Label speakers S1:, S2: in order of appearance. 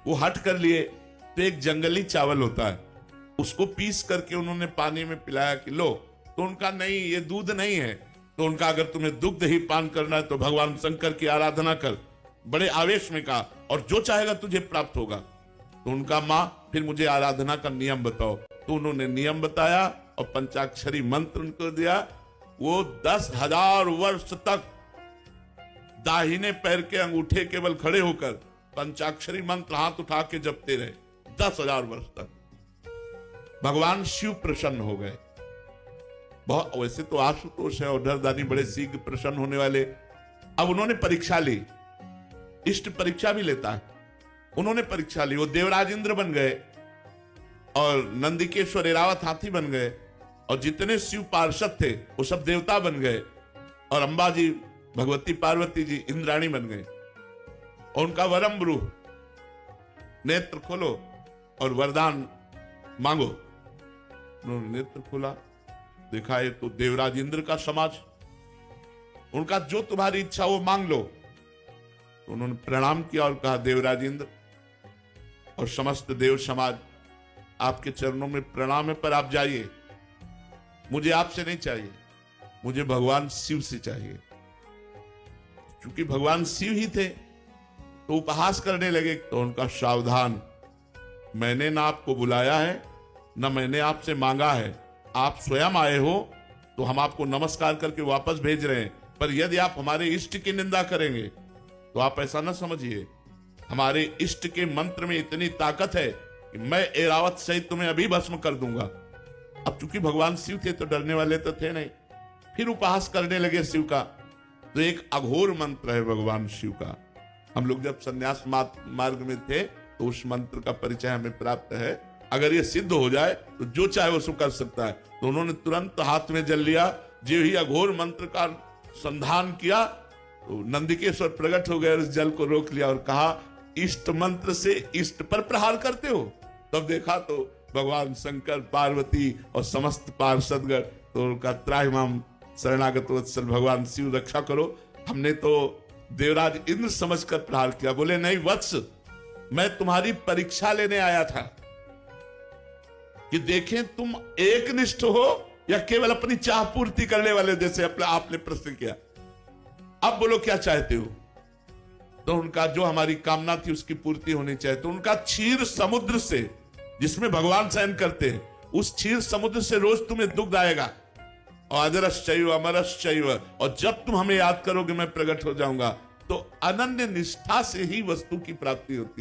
S1: वो हट कर लिए तो एक जंगली चावल होता है, उसको पीस करके उन्होंने पानी में पिलाया कि लो। तो उनका नहीं, ये दूध नहीं है। तो उनका अगर तुम्हें दुग्ध ही पान करना है तो भगवान शंकर की आराधना कर। बड़े आवेश में कहा, और जो चाहेगा तुझे प्राप्त होगा। तो उनका मां, फिर मुझे आराधना का नियम बताओ। तो उन्होंने नियम बताया और पंचाक्षरी मंत्र उनको दिया। वो 10,000 वर्ष तक दाहिने पैर के अंगूठे केवल खड़े होकर पंचाक्षरी मंत्र हाथ उठा के जपते रहे 10,000 वर्ष तक। भगवान शिव प्रसन्न हो गए। बहुत वैसे तो आशुतोष है और डरदानी बड़े शीघ्र प्रसन्न होने वाले। अब उन्होंने परीक्षा ली, इष्ट परीक्षा भी लेता है। उन्होंने परीक्षा ली, वो देवराज इंद्र बन गए और नंदिकेश्वर एरावत हाथी बन गए और जितने शिव पार्षद थे वो सब देवता बन गए और अंबा जी, भगवती पार्वती जी इंद्राणी बन गए। और उनका वरम ब्रूह, नेत्र खोलो और वरदान मांगो। उन्होंने नेत्र खोला, देखा ये तो देवराज इंद्र का समाज, उनका जो तुम्हारी इच्छा वो मांग लो। तो उन्होंने प्रणाम किया और कहा, देवराज इंद्र और समस्त देव समाज, आपके चरणों में प्रणाम है, पर आप जाइए, मुझे आपसे नहीं चाहिए, मुझे भगवान शिव से चाहिए। क्योंकि भगवान शिव ही थे तो उपहास करने लगे। तो उनका सावधान, मैंने ना आपको बुलाया है ना मैंने आपसे मांगा है, आप स्वयं आए हो तो हम आपको नमस्कार करके वापस भेज रहे हैं। पर यदि आप हमारे इष्ट की निंदा करेंगे तो आप ऐसा ना समझिए, हमारे इष्ट के मंत्र में इतनी ताकत है कि मैं एरावत सहित तुम्हें अभी भस्म कर दूंगा। अब चूंकि भगवान शिव थे तो डरने वाले तो थे नहीं, फिर उपहास करने लगे शिव का। तो एक अघोर मंत्र है भगवान शिव का। हम लोग जब संन्यास मार्ग में थे तो उस मंत्र का परिचय हमें प्राप्त है। अगर ये सिद्ध हो जाए तो जो चाहे वो सो कर सकता है। तो उन्होंने तुरंत हाथ में जल लिया, जो ही अघोर मंत्र का संधान किया तो नंदिकेश्वर प्रकट हो गए, उस जल को रोक लिया और कहा, इष्ट मंत्र से इष्ट पर प्रहार करते हो। तब देखा तो भगवान शंकर, पार्वती और समस्त पार्षदगण, तो उनका त्राहिमाम शरणागत वत्सल भगवान शिव रक्षा करो। हमने तो देवराज इंद्र समझकर प्रहार किया। बोले, नहीं वत्स, मैं तुम्हारी परीक्षा लेने आया था कि देखें तुम एकनिष्ठ हो या केवल अपनी चाह पूर्ति करने वाले, जैसे आपने प्रश्न किया। अब बोलो क्या चाहते हो। तो उनका जो हमारी कामना थी उसकी पूर्ति होनी चाहिए। तो उनका क्षीर समुद्र से, जिसमें भगवान शयन करते हैं, उस क्षीर समुद्र से रोज तुम्हें दुग्ध आएगा और अजरश्चैव अमरश्चैव, और जब तुम हमें याद करोगे मैं प्रकट हो जाऊंगा। तो अनन्य निष्ठा से ही वस्तु की प्राप्ति होती है।